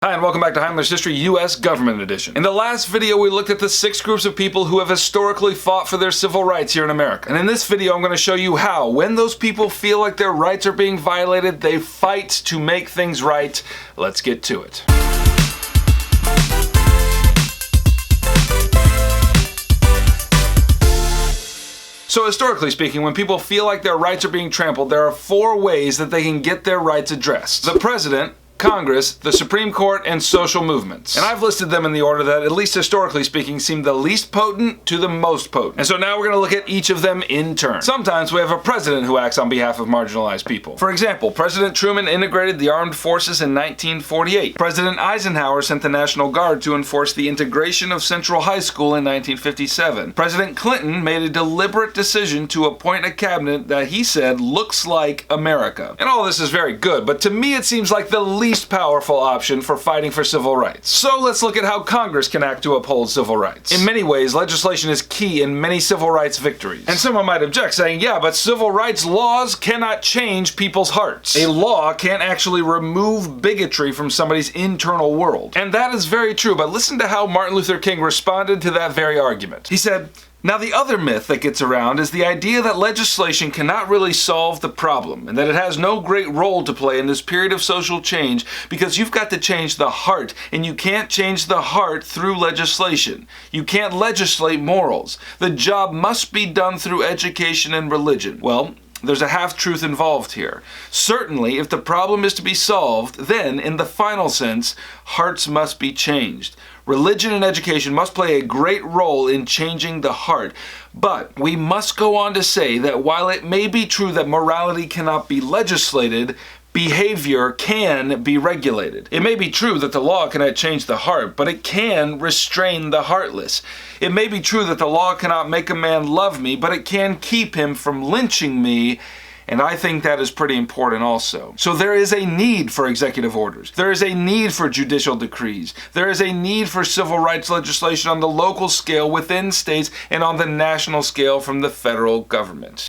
Hi, and welcome back to Heimler's History U.S. Government Edition. In the last video, we looked at the 6 groups of people who have historically fought for their civil rights here in America. And in this video, I'm going to show you how, when those people feel like their rights are being violated, they fight to make things right. Let's get to it. So historically speaking, when people feel like their rights are being trampled, there are 4 ways that they can get their rights addressed. The President, Congress, the Supreme Court, and social movements. And I've listed them in the order that, at least historically speaking, seem the least potent to the most potent. And so now we're going to look at each of them in turn. Sometimes we have a president who acts on behalf of marginalized people. For example, President Truman integrated the armed forces in 1948. President Eisenhower sent the National Guard to enforce the integration of Central High School in 1957. President Clinton made a deliberate decision to appoint a cabinet that he said looks like America. And all this is very good, but to me it seems like the least powerful option for fighting for civil rights. So let's look at how Congress can act to uphold civil rights. In many ways, legislation is key in many civil rights victories. And someone might object, saying, yeah, but civil rights laws cannot change people's hearts. A law can't actually remove bigotry from somebody's internal world. And that is very true, but listen to how Martin Luther King responded to that very argument. He said, "Now the other myth that gets around is the idea that legislation cannot really solve the problem and that it has no great role to play in this period of social change because you've got to change the heart, and you can't change the heart through legislation. You can't legislate morals. The job must be done through education and religion." Well, there's a half-truth involved here. Certainly, if the problem is to be solved, then, in the final sense, hearts must be changed. Religion and education must play a great role in changing the heart. But we must go on to say that while it may be true that morality cannot be legislated, behavior can be regulated. It may be true that the law cannot change the heart, but it can restrain the heartless. It may be true that the law cannot make a man love me, but it can keep him from lynching me. And I think that is pretty important also. So there is a need for executive orders. There is a need for judicial decrees. There is a need for civil rights legislation on the local scale within states and on the national scale from the federal government.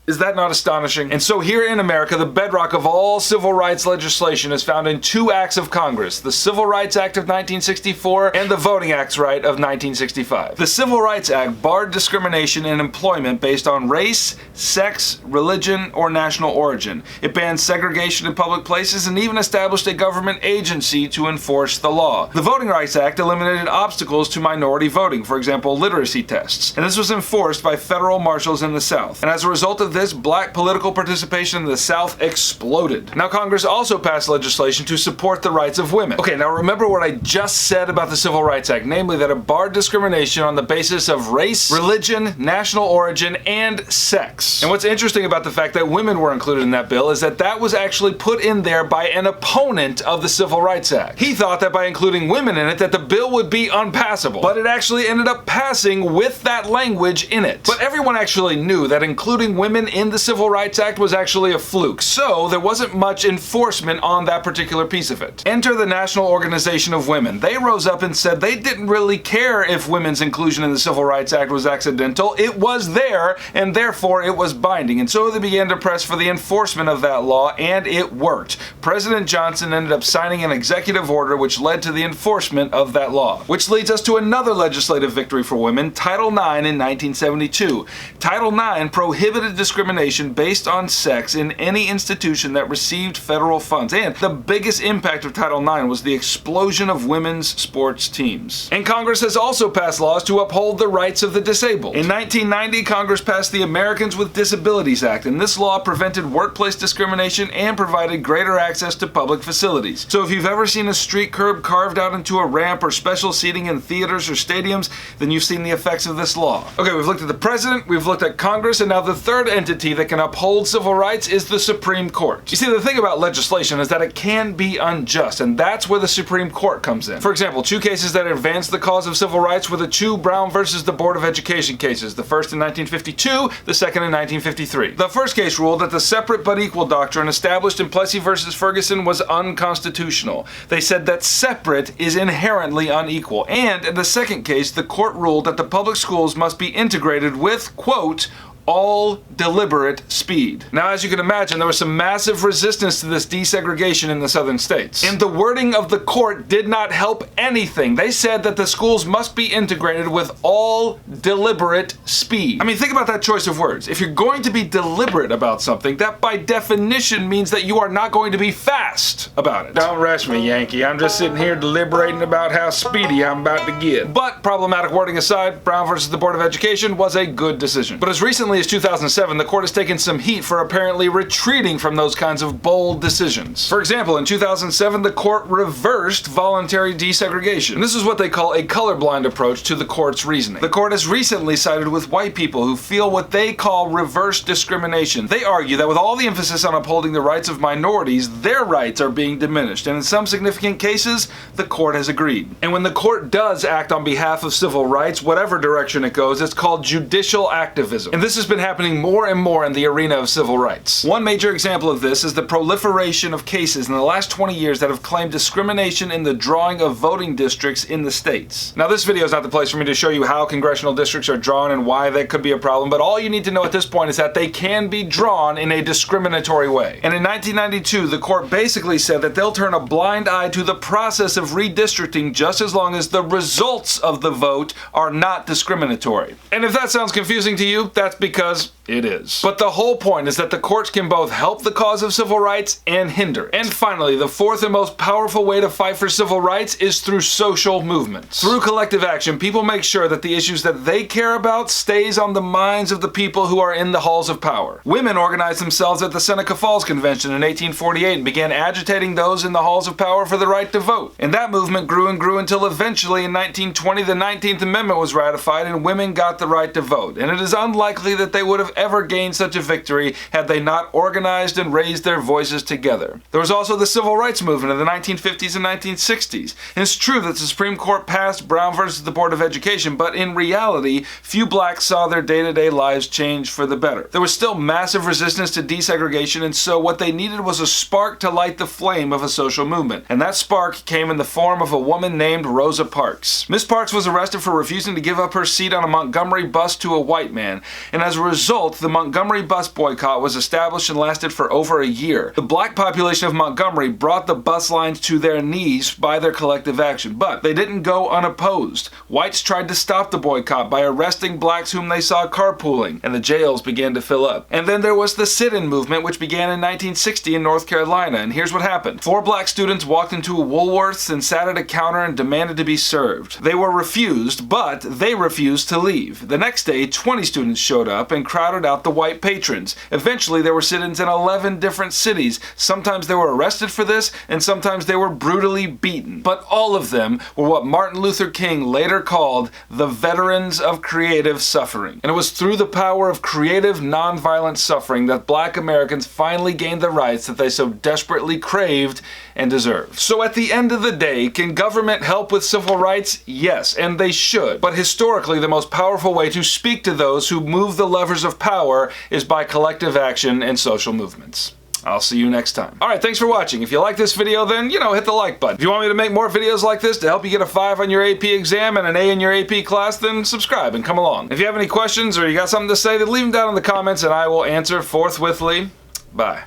Is that not astonishing? And so here in America, the bedrock of all civil rights legislation is found in 2 acts of Congress, the Civil Rights Act of 1964 and the Voting Acts Right of 1965. The Civil Rights Act barred discrimination in employment based on race, sex, religion, or national origin. It banned segregation in public places and even established a government agency to enforce the law. The Voting Rights Act eliminated obstacles to minority voting, for example, literacy tests. And this was enforced by federal marshals in the South. And as a result of this, black political participation in the South exploded. Now, Congress also passed legislation to support the rights of women. Okay, now remember what I just said about the Civil Rights Act, namely that it barred discrimination on the basis of race, religion, national origin, and sex. And what's interesting about the fact that women were included in that bill is that that was actually put in there by an opponent of the Civil Rights Act. He thought that by including women in it that the bill would be unpassable, but it actually ended up passing with that language in it. But everyone actually knew that including women in the Civil Rights Act was actually a fluke, so there wasn't much enforcement on that particular piece of it. Enter the National Organization of Women. They rose up and said they didn't really care if women's inclusion in the Civil Rights Act was accidental. It was there, and therefore it was binding. And so they began to press for the enforcement of that law, and it worked. President Johnson ended up signing an executive order which led to the enforcement of that law. Which leads us to another legislative victory for women, Title IX in 1972. Title IX prohibited discrimination based on sex in any institution that received federal funds. And the biggest impact of Title IX was the explosion of women's sports teams. And Congress has also passed laws to uphold the rights of the disabled. In 1990, Congress passed the Americans with Disabilities Act, and this law prevented workplace discrimination and provided greater access to public facilities. So if you've ever seen a street curb carved out into a ramp or special seating in theaters or stadiums, then you've seen the effects of this law. Okay, we've looked at the president, we've looked at Congress, and now the third entity that can uphold civil rights is the Supreme Court. You see, the thing about legislation is that it can be unjust, and that's where the Supreme Court comes in. For example, 2 cases that advanced the cause of civil rights were the 2 Brown versus the Board of Education cases, the first in 1952, the second in 1953. The first case ruled that the separate but equal doctrine established in Plessy versus Ferguson was unconstitutional. They said that separate is inherently unequal. And in the second case, the court ruled that the public schools must be integrated with, quote, all deliberate speed. Now, as you can imagine, there was some massive resistance to this desegregation in the southern states. And the wording of the court did not help anything. They said that the schools must be integrated with all deliberate speed. I mean, think about that choice of words. If you're going to be deliberate about something, that by definition means that you are not going to be fast about it. Don't rush me, Yankee. I'm just sitting here deliberating about how speedy I'm about to get. But problematic wording aside, Brown versus the Board of Education was a good decision. But as recently as 2007, the court has taken some heat for apparently retreating from those kinds of bold decisions. For example, in 2007, the court reversed voluntary desegregation. And this is what they call a colorblind approach to the court's reasoning. The court has recently sided with white people who feel what they call reverse discrimination. They argue that with all the emphasis on upholding the rights of minorities, their rights are being diminished. And in some significant cases, the court has agreed. And when the court does act on behalf of civil rights, whatever direction it goes, it's called judicial activism. And this has been happening more and more in the arena of civil rights. One major example of this is the proliferation of cases in the last 20 years that have claimed discrimination in the drawing of voting districts in the states. Now, this video is not the place for me to show you how congressional districts are drawn and why that could be a problem, but all you need to know at this point is that they can be drawn in a discriminatory way. And in 1992, the court basically said that they'll turn a blind eye to the process of redistricting just as long as the results of the vote are not discriminatory. And if that sounds confusing to you, that's because it is. But the whole point is that the courts can both help the cause of civil rights and hinder. And finally, the fourth and most powerful way to fight for civil rights is through social movements. Through collective action, people make sure that the issues that they care about stays on the minds of the people who are in the halls of power. Women organized themselves at the Seneca Falls Convention in 1848 and began agitating those in the halls of power for the right to vote. And that movement grew and grew until eventually in 1920 the 19th Amendment was ratified and women got the right to vote. And it is unlikely that they would have ever gained such a victory had they not organized and raised their voices together. There was also the civil rights movement in the 1950s and 1960s. And it's true that the Supreme Court passed Brown versus the Board of Education, but in reality, few blacks saw their day-to-day lives change for the better. There was still massive resistance to desegregation, and so what they needed was a spark to light the flame of a social movement. And that spark came in the form of a woman named Rosa Parks. Miss Parks was arrested for refusing to give up her seat on a Montgomery bus to a white man, and as a result, the Montgomery bus boycott was established and lasted for over a year. The black population of Montgomery brought the bus lines to their knees by their collective action, but they didn't go unopposed. Whites tried to stop the boycott by arresting blacks whom they saw carpooling, and the jails began to fill up. And then there was the sit-in movement, which began in 1960 in North Carolina, and here's what happened. 4 black students walked into a Woolworth's and sat at a counter and demanded to be served. They were refused, but they refused to leave. The next day, 20 students showed up and crowded out the white patrons. Eventually, there were sit-ins in 11 different cities. Sometimes they were arrested for this, and sometimes they were brutally beaten. But all of them were what Martin Luther King later called the veterans of creative suffering. And it was through the power of creative, nonviolent suffering that black Americans finally gained the rights that they so desperately craved and deserved. So at the end of the day, can government help with civil rights? Yes, and they should. But historically, the most powerful way to speak to those who move the levers of power is by collective action and social movements. I'll see you next time. Alright, thanks for watching. If you like this video, then, hit the like button. If you want me to make more videos like this to help you get a 5 on your AP exam and an A in your AP class, then subscribe and come along. If you have any questions or you got something to say, then leave them down in the comments and I will answer forthwithly. Bye.